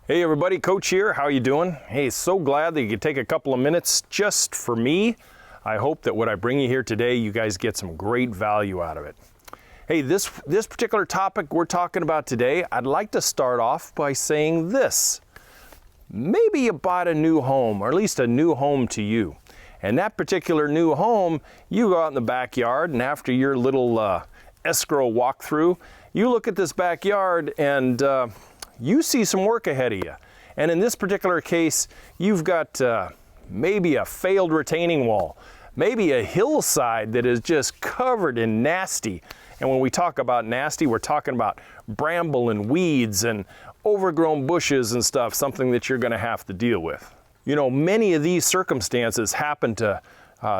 Hey everybody, Coach here. How you doing? Hey, so glad that you could take a couple of minutes just for me. I hope that what I bring you here today, you guys get some great value out of it. Hey, this particular topic we're talking about today, I'd like to start off by saying this. Maybe you bought a new home, or at least a new home to you. And that particular new home, you go out in the backyard, and after your little escrow walkthrough, you look at this backyard and you see some work ahead of you. And in this particular case, you've got maybe a failed retaining wall, maybe a hillside that is just covered in nasty. And when we talk about nasty, we're talking about bramble and weeds and overgrown bushes and stuff, something that you're gonna have to deal with. You know, many of these circumstances happen to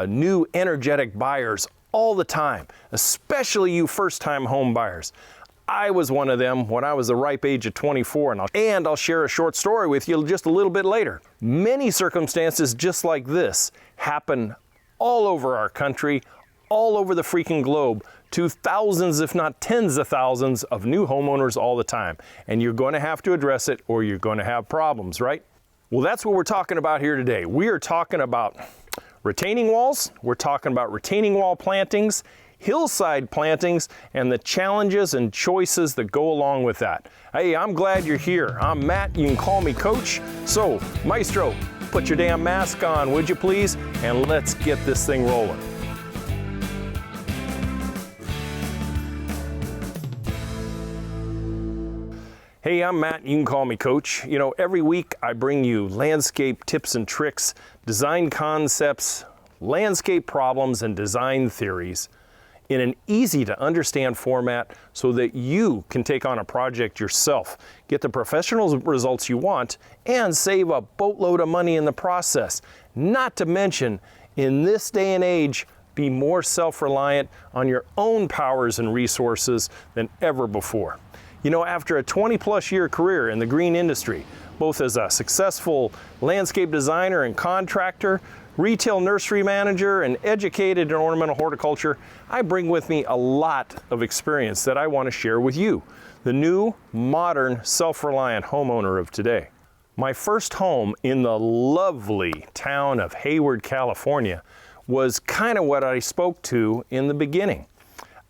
new energetic buyers all the time, especially you first-time home buyers. I was one of them when I was the ripe age of 24, and I'll share a short story with you just a little bit later. Many circumstances just like this happen all over our country, all over the freaking globe, to thousands, if not tens of thousands of new homeowners all the time. And you're going to have to address it or you're going to have problems, right? Well, that's what we're talking about here today. We are talking about retaining walls, we're talking about retaining wall plantings, hillside plantings, and the challenges and choices that go along with that. Hey, I'm glad you're here. I'm Matt, you can call me Coach. So, Maestro, put your damn mask on, would you please? And let's get this thing rolling. Hey, I'm Matt, you can call me Coach. You know, every week I bring you landscape tips and tricks, design concepts, landscape problems, and design theories in an easy to understand format so that you can take on a project yourself, get the professional results you want, and save a boatload of money in the process. Not to mention, in this day and age, be more self-reliant on your own powers and resources than ever before. You know, after a 20-plus year career in the green industry, both as a successful landscape designer and contractor, retail nursery manager, and educated in ornamental horticulture, I bring with me a lot of experience that I want to share with you, the new, modern, self-reliant homeowner of today. My first home in the lovely town of Hayward, California, was kind of what I spoke to in the beginning.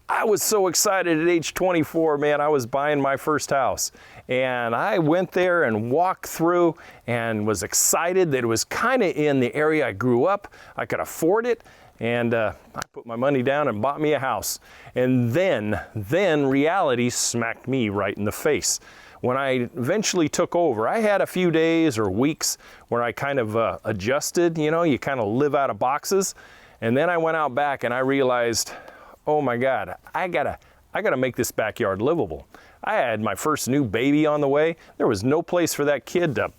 I was so excited at age 24, man, I was buying my first house. And I went there and walked through and was excited that it was kind of in the area I grew up. I could afford it. And I put my money down and bought me a house. And then reality smacked me right in the face. When I eventually took over, I had a few days or weeks where I kind of adjusted, you know, you kind of live out of boxes. And then I went out back and I realized, oh my God, I gotta make this backyard livable. I had my first new baby on the way. There was no place for that kid to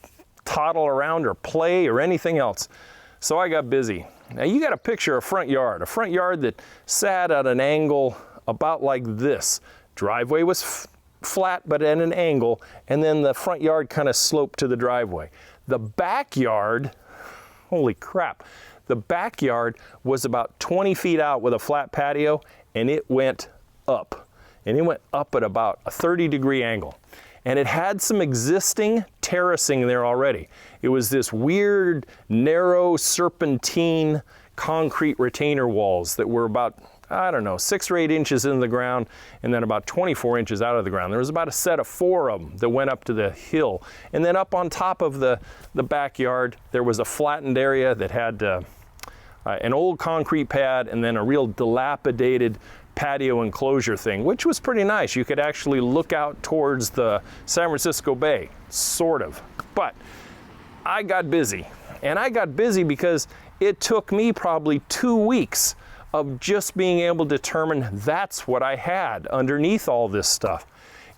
toddle around or play or anything else. So I got busy. Now you gotta picture a front yard that sat at an angle about like this. Driveway was flat but at an angle, and then the front yard kind of sloped to the driveway. The backyard, holy crap, the backyard was about 20 feet out with a flat patio, and it went up. And it went up at about a 30-degree angle. And it had some existing terracing there already. It was this weird, narrow, serpentine concrete retainer walls that were about, I don't know, 6 or 8 inches in the ground, and then about 24 inches out of the ground. There was about a set of 4 of them that went up to the hill. And then up on top of the backyard, there was a flattened area that had an old concrete pad and then a real dilapidated patio enclosure thing, which was pretty nice. You could actually look out towards the San Francisco Bay, sort of. But I got busy, and I got busy because it took me probably 2 weeks of just being able to determine that's what I had underneath all this stuff.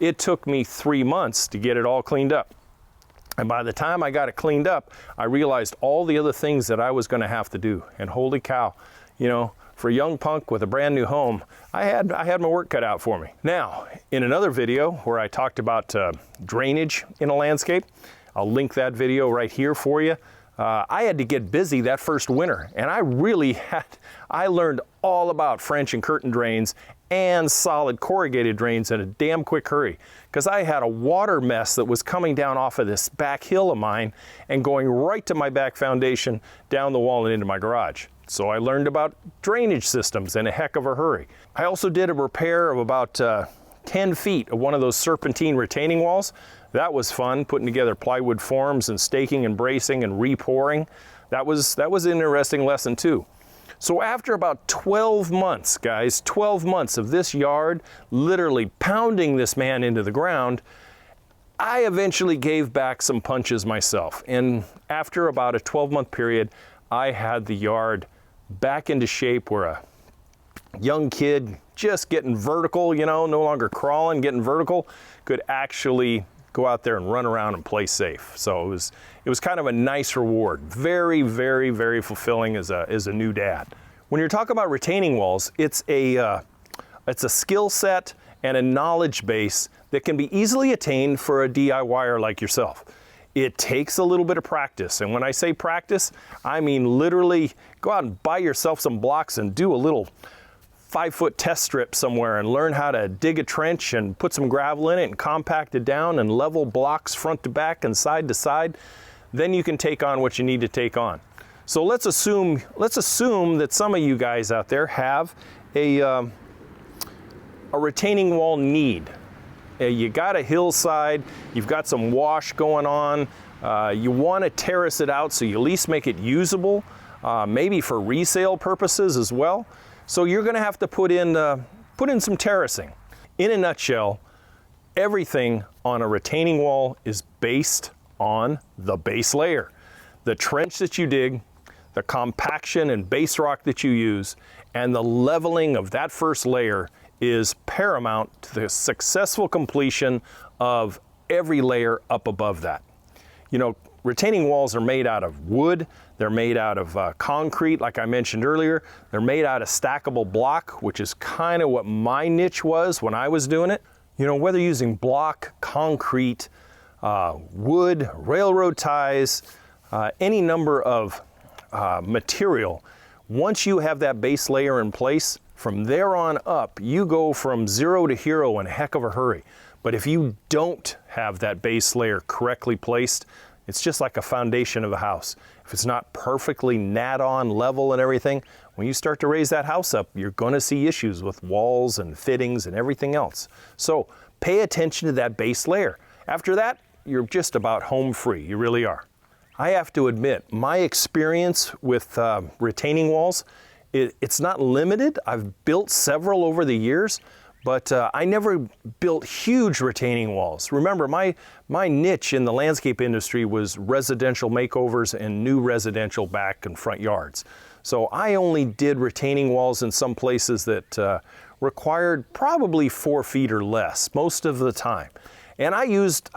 It took me 3 months to get it all cleaned up. And by the time I got it cleaned up, I realized all the other things that I was going to have to do. And holy cow, you know, for a young punk with a brand new home, I had my work cut out for me. Now, in another video where I talked about drainage in a landscape, I'll link that video right here for you. I had to get busy that first winter, and I learned all about French and curtain drains and solid corrugated drains in a damn quick hurry, because I had a water mess that was coming down off of this back hill of mine and going right to my back foundation, down the wall and into my garage. So I learned about drainage systems in a heck of a hurry. I also did a repair of about 10 feet of one of those serpentine retaining walls. That was fun, putting together plywood forms and staking and bracing and re-pouring. That was an interesting lesson too. So after about 12 months, guys, 12 months of this yard, literally pounding this man into the ground, I eventually gave back some punches myself. And after about a 12-month period, I had the yard back into shape where a young kid just getting vertical, you know, no longer crawling, getting vertical, could actually go out there and run around and play safe. So it was kind of a nice reward. Very, very, very fulfilling as a new dad. When you're talking about retaining walls, it's a skill set and a knowledge base that can be easily attained for a DIYer like yourself. It takes a little bit of practice. And when I say practice, I mean literally go out and buy yourself some blocks and do a little 5-foot test strip somewhere and learn how to dig a trench and put some gravel in it and compact it down and level blocks front to back and side to side. Then you can take on what you need to take on. So let's assume that some of you guys out there have a retaining wall need. You got a hillside, you've got some wash going on, you want to terrace it out so you at least make it usable, maybe for resale purposes as well. So you're going to have to put in some terracing. In a nutshell, everything on a retaining wall is based on the base layer. The trench that you dig, the compaction and base rock that you use, and the leveling of that first layer is paramount to the successful completion of every layer up above that. You know, retaining walls are made out of wood, they're made out of concrete, like I mentioned earlier, they're made out of stackable block, which is kind of what my niche was when I was doing it. You know, whether using block, concrete, wood, railroad ties, any number of material, once you have that base layer in place, from there on up, you go from 0 to hero in a heck of a hurry. But if you don't have that base layer correctly placed, it's just like a foundation of a house. If it's not perfectly on level and everything, when you start to raise that house up, you're going to see issues with walls and fittings and everything else. So pay attention to that base layer. After that, you're just about home free. You really are. I have to admit, my experience with retaining walls, it's not limited. I've built several over the years, but I never built huge retaining walls. Remember, my niche in the landscape industry was residential makeovers and new residential back and front yards. So I only did retaining walls in some places that required probably 4 feet or less most of the time. And I used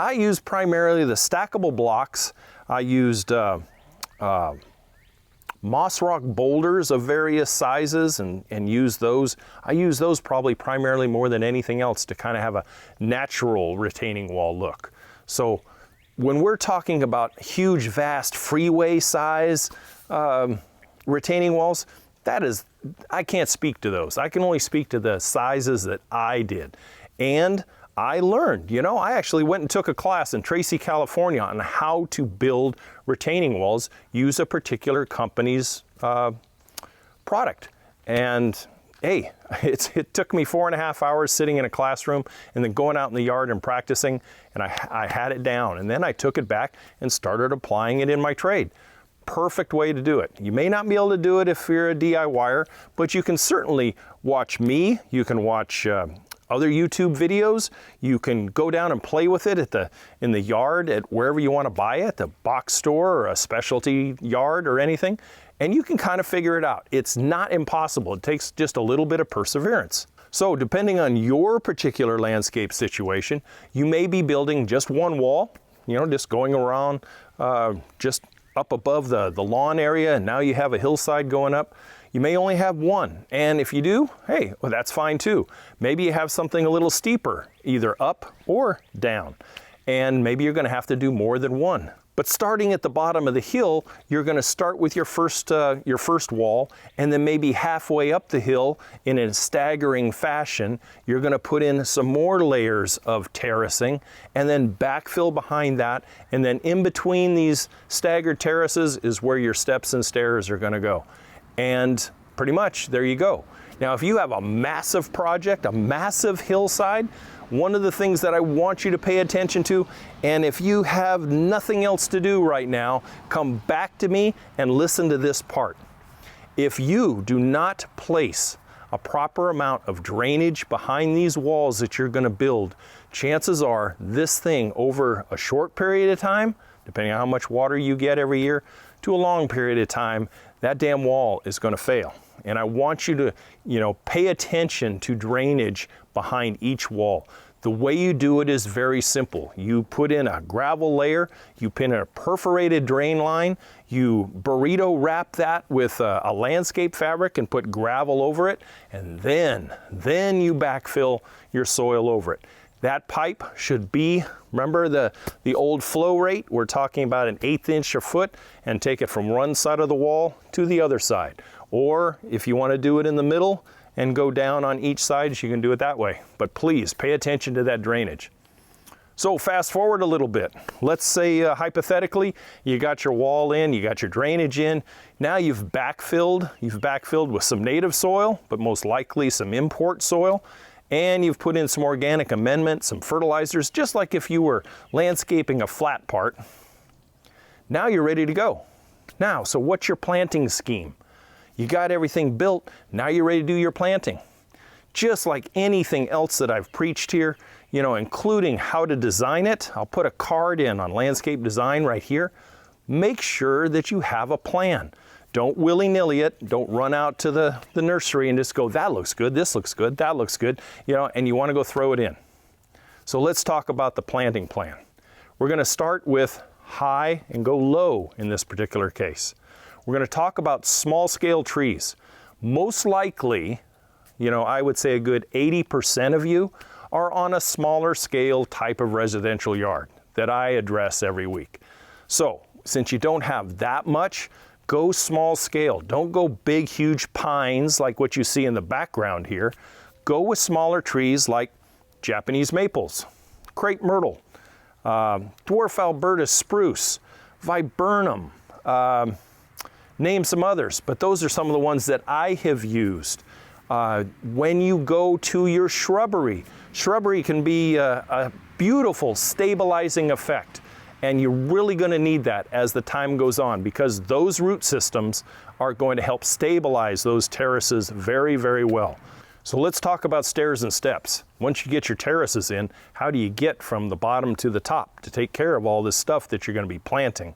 primarily the stackable blocks. I used moss rock boulders of various sizes and use those. I use those probably primarily more than anything else to kind of have a natural retaining wall look. So when we're talking about huge, vast freeway size retaining walls, I can't speak to those. I can only speak to the sizes that I did. And I learned, you know, I actually went and took a class in Tracy, California on how to build retaining walls, use a particular company's product. And hey, it took me 4.5 hours sitting in a classroom and then going out in the yard and practicing, and I had it down. And then I took it back and started applying it in my trade. Perfect way to do it. You may not be able to do it if you're a DIYer, but you can certainly watch me. You can watch other YouTube videos. You can go down and play with it in the yard at wherever you want to buy it, the box store or a specialty yard or anything, and you can kind of figure it out. It's not impossible. It takes just a little bit of perseverance. So depending on your particular landscape situation, you may be building just one wall, you know, just going around just up above the lawn area, and now you have a hillside going up. You may only have one, and if you do, hey, well, that's fine too. Maybe you have something a little steeper, either up or down. and maybe you're going to have to do more than one. But starting at the bottom of the hill, you're going to start with your first wall, and then maybe halfway up the hill in a staggering fashion, you're going to put in some more layers of terracing, and then backfill behind that, and then in between these staggered terraces is where your steps and stairs are going to go. And pretty much there you go. Now, if you have a massive project, a massive hillside, one of the things that I want you to pay attention to, and if you have nothing else to do right now, come back to me and listen to this part. If you do not place a proper amount of drainage behind these walls that you're going to build, chances are this thing over a short period of time, depending on how much water you get every year, to a long period of time, that damn wall is going to fail. And I want you to, pay attention to drainage behind each wall. The way you do it is very simple. You put in a gravel layer, you put in a perforated drain line, you burrito wrap that with a landscape fabric and put gravel over it, and then you backfill your soil over it. That pipe should be, remember the old flow rate? We're talking about an 1/8 inch a foot, and take it from one side of the wall to the other side. Or if you want to do it in the middle and go down on each side, you can do it that way. But please pay attention to that drainage. So fast forward a little bit. Let's say hypothetically, you got your wall in, you got your drainage in. Now you've backfilled with some native soil, but most likely some import soil. And you've put in some organic amendment, some fertilizers, just like if you were landscaping a flat part. Now you're ready to go. Now, so what's your planting scheme? You got everything built, now you're ready to do your planting. Just like anything else that I've preached here, including how to design it, I'll put a card in on landscape design right here. Make sure that you have a plan. Don't willy-nilly it. Don't run out to the nursery and just go, that looks good, this looks good, that looks good, and you want to go throw it in. So let's talk about the planting plan. We're going to start with high and go low in this particular case. We're going to talk about small scale trees. Most likely, I would say a good 80% of you are on a smaller scale type of residential yard that I address every week. So since you don't have that much, go small scale. Don't go big, huge pines like what you see in the background here. Go with smaller trees like Japanese maples, crepe myrtle, dwarf Alberta spruce, viburnum, name some others, but those are some of the ones that I have used. When you go to your shrubbery can be a beautiful stabilizing effect. And you're really going to need that as the time goes on, because those root systems are going to help stabilize those terraces very, very well. So let's talk about stairs and steps. Once you get your terraces in, how do you get from the bottom to the top to take care of all this stuff that you're going to be planting?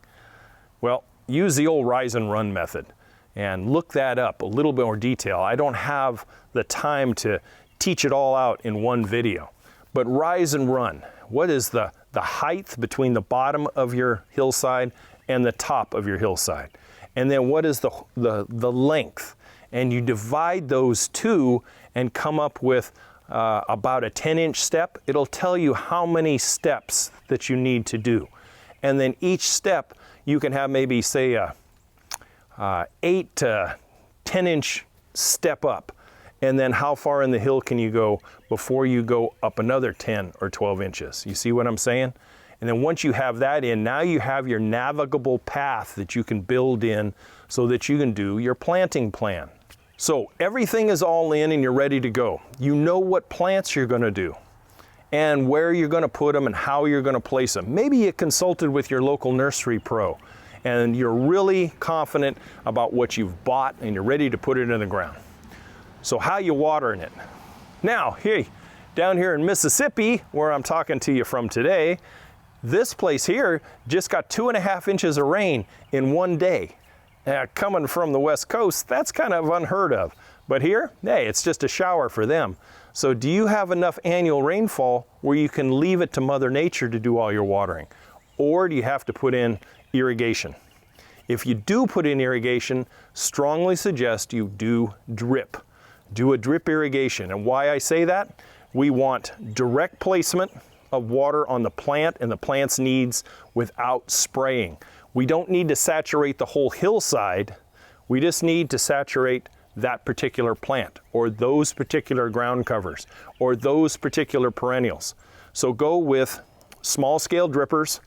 Well, use the old rise and run method and look that up a little bit more detail. I don't have the time to teach it all out in one video, but rise and run. What is the height between the bottom of your hillside and the top of your hillside? And then what is the length? And you divide those two and come up with about a 10-inch step. It'll tell you how many steps that you need to do. And then each step, you can have maybe say a 8 to 10-inch step up. And then how far in the hill can you go before you go up another 10 or 12 inches? You see what I'm saying? And then once you have that in, now you have your navigable path that you can build in so that you can do your planting plan. So everything is all in and you're ready to go. You know what plants you're going to do and where you're going to put them and how you're going to place them. Maybe you consulted with your local nursery pro and you're really confident about what you've bought and you're ready to put it in the ground. So how you watering it? Now, hey, down here in Mississippi, where I'm talking to you from today, this place here just got 2.5 inches of rain in one day. Coming from the West Coast, that's kind of unheard of. But here, hey, it's just a shower for them. So do you have enough annual rainfall where you can leave it to Mother Nature to do all your watering? Or do you have to put in irrigation? If you do put in irrigation, strongly suggest you do drip. Do a drip irrigation. And why I say that? We want direct placement of water on the plant and the plant's needs without spraying. We don't need to saturate the whole hillside. We just need to saturate that particular plant or those particular ground covers or those particular perennials. So go with small scale drippers,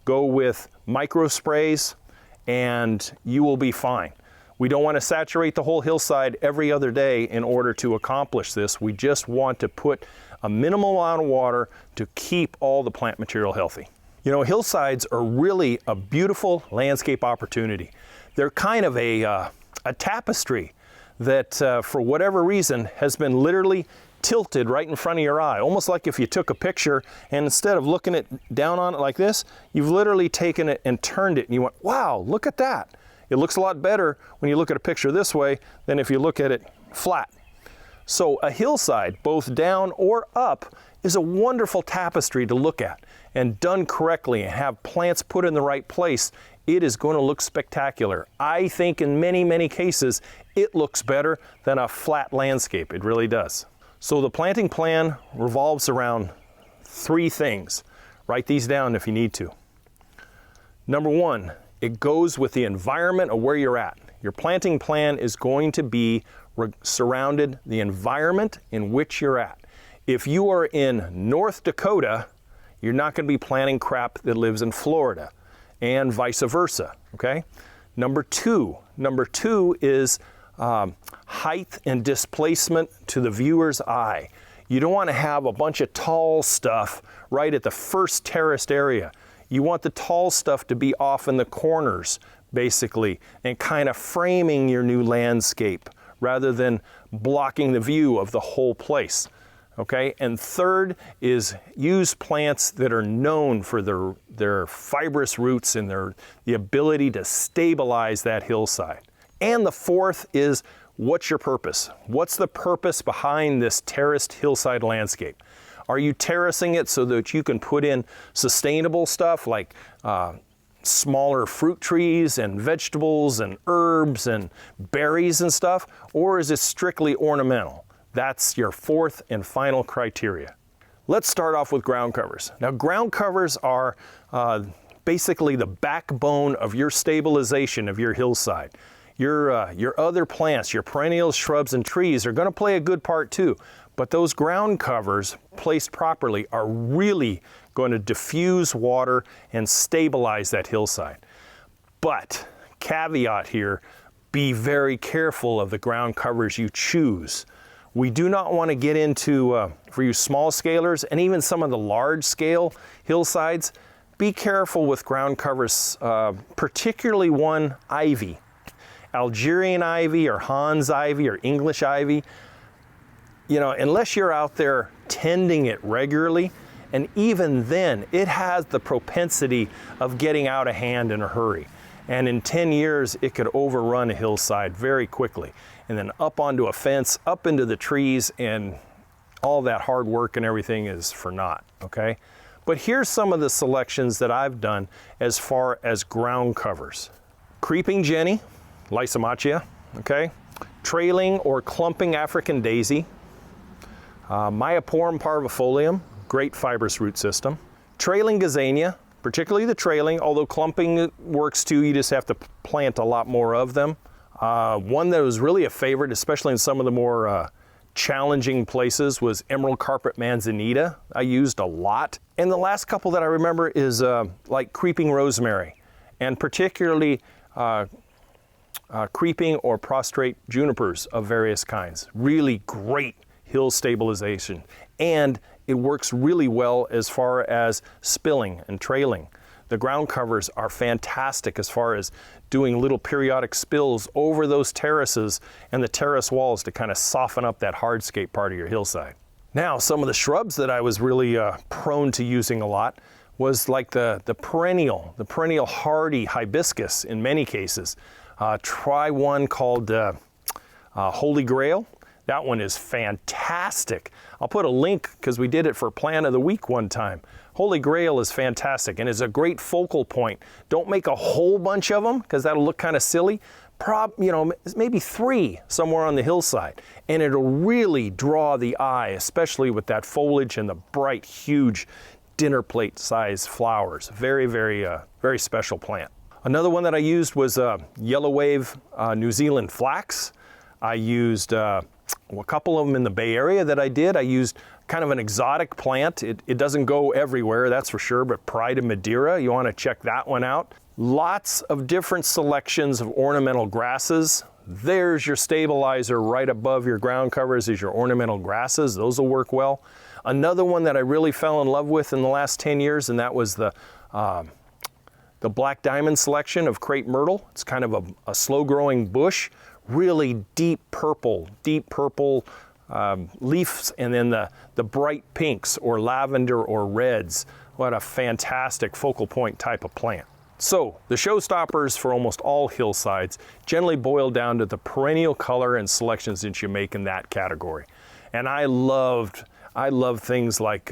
go with micro sprays, and you will be fine. We don't want to saturate the whole hillside every other day in order to accomplish this. We just want to put a minimal amount of water to keep all the plant material healthy. You know, hillsides are really a beautiful landscape opportunity. They're kind of a tapestry that for whatever reason has been literally tilted right in front of your eye, almost like if you took a picture and instead of looking it down on it like this, you've literally taken it and turned it and you went, wow, look at that. It looks a lot better when you look at a picture this way than if you look at it flat. So a hillside, both down or up, is a wonderful tapestry to look at, and done correctly and have plants put in the right place, it is going to look spectacular. I think in many, many cases, it looks better than a flat landscape. It really does. So the planting plan revolves around 3 things. Write these down if you need to. Number 1, it goes with the environment of where you're at. Your planting plan is going to be surrounded the environment in which you're at. If you are in North Dakota, you're not going to be planting crap that lives in Florida, and vice versa, okay? Number two is height and displacement to the viewer's eye. You don't want to have a bunch of tall stuff right at the first terraced area. You want the tall stuff to be off in the corners, basically, and kind of framing your new landscape rather than blocking the view of the whole place. Okay, and third is use plants that are known for their fibrous roots and the ability to stabilize that hillside. And the fourth is, what's your purpose? What's the purpose behind this terraced hillside landscape? Are you terracing it so that you can put in sustainable stuff like smaller fruit trees and vegetables and herbs and berries and stuff? Or is it strictly ornamental? That's your fourth and final criteria. Let's start off with ground covers. Now, ground covers are basically the backbone of your stabilization of your hillside. Your other plants, your perennials, shrubs, and trees are going to play a good part too. But those ground covers, placed properly, are really going to diffuse water and stabilize that hillside. But, caveat here, be very careful of the ground covers you choose. We do not want to get into, for you small scalers and even some of the large scale hillsides, be careful with ground covers, particularly one ivy. Algerian ivy or Hans ivy or English ivy. You know, unless you're out there tending it regularly, and even then, it has the propensity of getting out of hand in a hurry. And in 10 years, it could overrun a hillside very quickly. And then up onto a fence, up into the trees, and all that hard work and everything is for naught, okay? But here's some of the selections that I've done as far as ground covers. Creeping Jenny, Lysomachia, okay? Trailing or clumping African daisy. Myoporum parvifolium, great fibrous root system. Trailing gazania, particularly the trailing, although clumping works too, you just have to plant a lot more of them. One that was really a favorite, especially in some of the more challenging places, was emerald carpet manzanita. I used a lot. And the last couple that I remember is like creeping rosemary, and particularly creeping or prostrate junipers of various kinds. Really great hill stabilization, and it works really well as far as spilling and trailing. The ground covers are fantastic as far as doing little periodic spills over those terraces and the terrace walls to kind of soften up that hardscape part of your hillside. Now, some of the shrubs that I was really prone to using a lot was like the perennial hardy hibiscus in many cases. Try one called Holy Grail. That one is fantastic. I'll put a link because we did it for Plant of the Week one time. Holy Grail is fantastic and is a great focal point. Don't make a whole bunch of them because that'll look kind of silly. Maybe 3 somewhere on the hillside, and it'll really draw the eye, especially with that foliage and the bright, huge, dinner plate size flowers. Very, very special plant. Another one that I used was yellow wave New Zealand flax. I used a couple of them in the Bay Area that I did. I used kind of an exotic plant. It doesn't go everywhere, that's for sure, but Pride of Madeira, you want to check that one out. Lots of different selections of ornamental grasses. There's your stabilizer right above your ground covers is your ornamental grasses. Those will work well. Another one that I really fell in love with in the last 10 years, and that was the Black Diamond selection of crepe myrtle. It's kind of a slow-growing bush, really deep purple leaves, and then the bright pinks or lavender or reds. What a fantastic focal point type of plant. So the showstoppers for almost all hillsides generally boil down to the perennial color and selections that you make in that category. And I love things like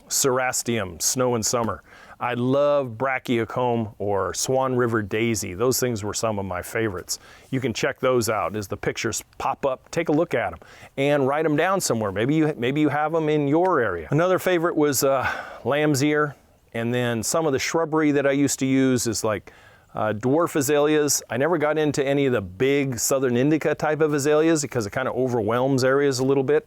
Cerastium, snow and summer. I love Brachycomb or Swan River daisy. Those things were some of my favorites. You can check those out as the pictures pop up. Take a look at them and write them down somewhere. Maybe you have them in your area. Another favorite was lamb's ear. And then some of the shrubbery that I used to use is like dwarf azaleas. I never got into any of the big Southern Indica type of azaleas because it kind of overwhelms areas a little bit.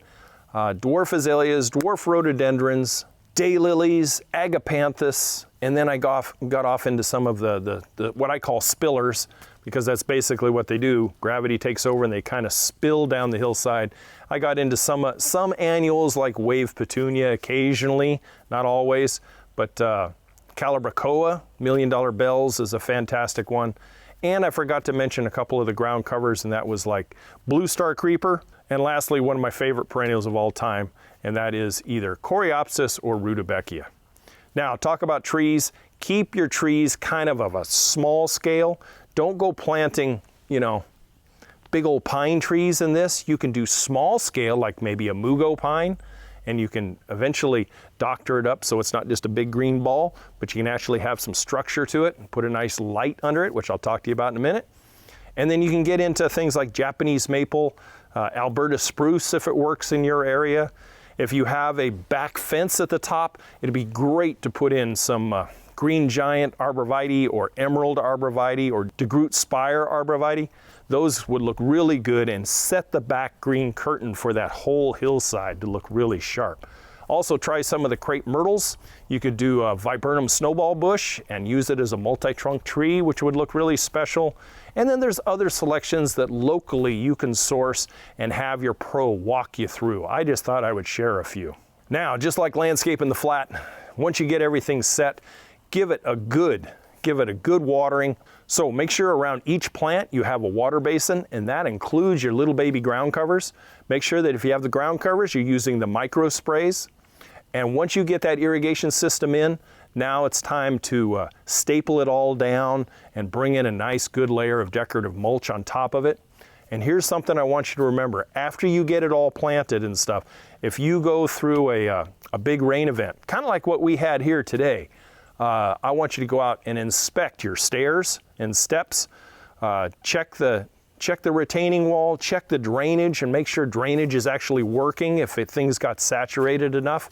Dwarf azaleas, dwarf rhododendrons, daylilies, agapanthus, and then I got off into some of the what I call spillers, because that's basically what they do. Gravity takes over and they kind of spill down the hillside. I got into some annuals like wave petunia occasionally, not always. But Calibrachoa, $1 Million Bells, is a fantastic one. And I forgot to mention a couple of the ground covers, and that was like Blue Star Creeper. And lastly, one of my favorite perennials of all time, and that is either Coreopsis or Rudbeckia. Now, talk about trees. Keep your trees kind of a small scale. Don't go planting, big old pine trees in this. You can do small scale, like maybe a mugo pine, and you can eventually doctor it up so it's not just a big green ball, but you can actually have some structure to it and put a nice light under it, which I'll talk to you about in a minute. And then you can get into things like Japanese maple, Alberta spruce if it works in your area. If you have a back fence at the top, it'd be great to put in some green giant arborvitae or emerald arborvitae or DeGroote spire arborvitae. Those would look really good and set the back green curtain for that whole hillside to look really sharp. Also try some of the crepe myrtles. You could do a viburnum snowball bush and use it as a multi-trunk tree, which would look really special. And then there's other selections that locally you can source and have your pro walk you through. I just thought I would share a few. Now, just like landscape in the flat, once you get everything set, give it a good watering. So make sure around each plant you have a water basin, and that includes your little baby ground covers. Make sure that if you have the ground covers, you're using the micro sprays. And once you get that irrigation system in, now it's time to staple it all down and bring in a nice good layer of decorative mulch on top of it. And here's something I want you to remember. After you get it all planted and stuff, if you go through a big rain event, kind of like what we had here today, I want you to go out and inspect your stairs and steps, check the retaining wall, check the drainage, and make sure drainage is actually working if things got saturated enough,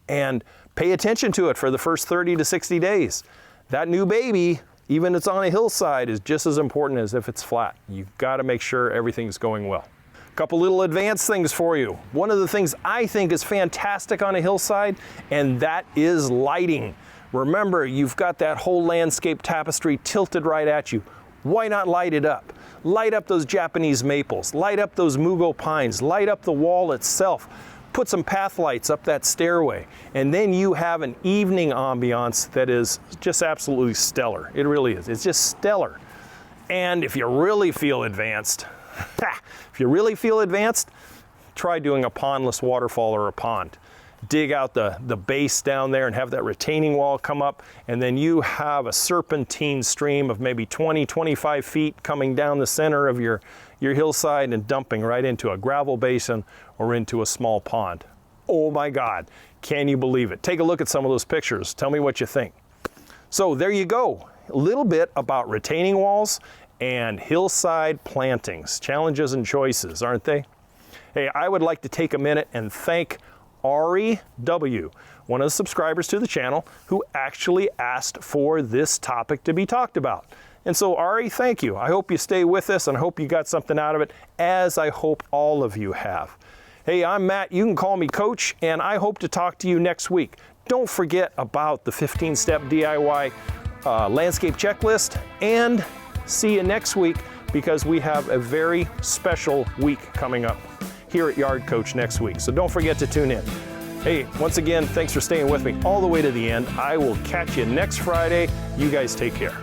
and pay attention to it for the first 30 to 60 days. That new baby, even if it's on a hillside, is just as important as if it's flat. You've got to make sure everything's going well. A couple little advanced things for you. One of the things I think is fantastic on a hillside, and that is lighting. Remember, you've got that whole landscape tapestry tilted right at you. Why not light it up? Light up those Japanese maples, light up those mugo pines, light up the wall itself. Put some path lights up that stairway, and then you have an evening ambiance that is just absolutely stellar. It really is. It's just stellar. And if you really feel advanced, try doing a pondless waterfall or a pond. Dig out the base down there and have that retaining wall come up, and then you have a serpentine stream of maybe 20, 25 feet coming down the center of your hillside and dumping right into a gravel basin or into a small pond. Oh my God, can you believe it? Take a look at some of those pictures. Tell me what you think. So there you go. A little bit about retaining walls and hillside plantings. Challenges and choices, aren't they? Hey, I would like to take a minute and thank Ari W. one of the subscribers to the channel, who actually asked for this topic to be talked about. And so Ari, thank you. I hope you stay with us and I hope you got something out of it, as I hope all of you have. Hey, I'm Matt. You can call me Coach, and I hope to talk to you next week. Don't forget about the 15-step DIY landscape checklist, and see you next week, because we have a very special week coming up here at Yard Coach next week. So don't forget to tune in. Hey, once again, thanks for staying with me all the way to the end. I will catch you next Friday. You guys take care.